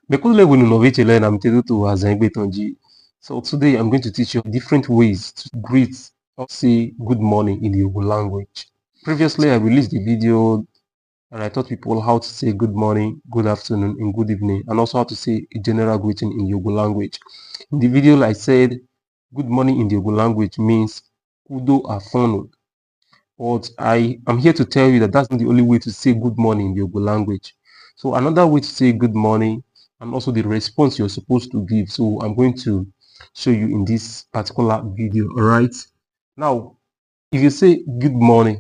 Bekule Gununovichele and Amtedutu as Tonji. So today I'm going to teach you different ways to greet or say good morning in the Yoruba language. Previously I released the video and I taught people how to say good morning, good afternoon, and good evening, and also how to say a general greeting in Yoruba language. In the video I said good morning in the Yoruba language means Kudoafọnnu. But I am here to tell you that that's not the only way to say good morning in the Yoruba language. So another way to say good morning and also the response you're supposed to give. So I'm going to show you in this particular video. All right. Now, if you say good morning,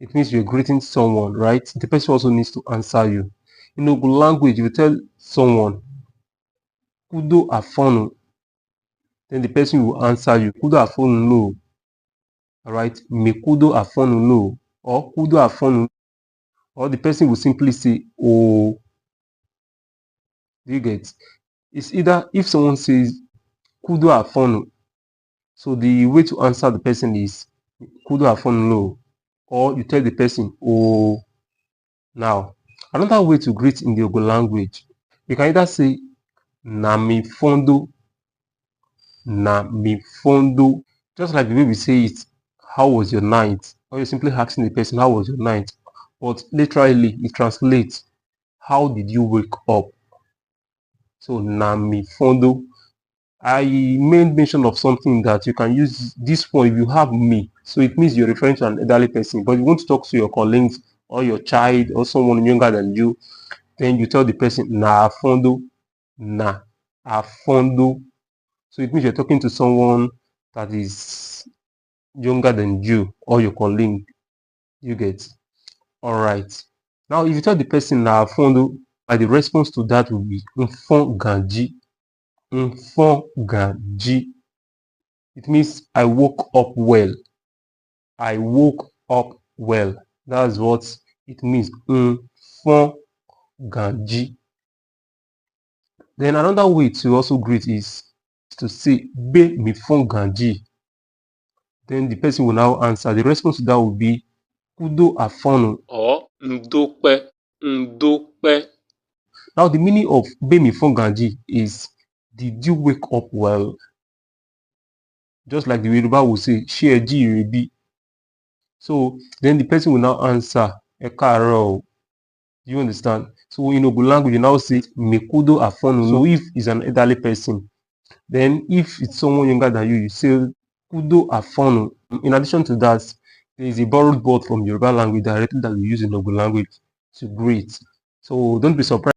it means you're greeting someone, right? The person also needs to answer you. In Yoruba language, if you tell someone Kudoafọnnu, then the person will answer you Kudoafọnnu no. All right. Kudoafọnnu no or Kudoafọnnu, or the person will simply say oh. Do you get? It's either if someone says Kudoafọnnu, so the way to answer the person is Kudoafọnnu no, or you tell the person oh. Now, another way to greet in the Yoruba language, you can either say na mi fọndo, just like the way we say it, how was your night? Or you're simply asking the person how was your night, but literally it translates how did you wake up? So na mi fọndo. I made mention of something that you can use this one if you have me. So it means you're referring to an elderly person, but you want to talk to your colleagues or your child or someone younger than you, then you tell the person na fọndo, na fọndo. So it means you're talking to someone that is younger than you or your colleague. You get? All right. Now, if you tell the person na fọndo, the response to that will be ganji. Ganji. It means I woke up well. I woke up well. That's what it means. Ganji. Then another way to also greet is to say be mi ganji. Then the person will now answer. The response to that will be Kudoafọnnu or ndope. Now the meaning of be mi ganji is did you wake up well? Just like the Yoruba will say, "Ṣé ẹ jíire bí?" So then the person will now answer, Káàrọ. Do you understand? So in Igbo language, you now say Kudoafọnnu. So if it's an elderly person, then if it's someone younger than you say Kudoafọnnu. In addition to that, there is a borrowed word from Yoruba language directly that we use in Igbo language to greet. So don't be surprised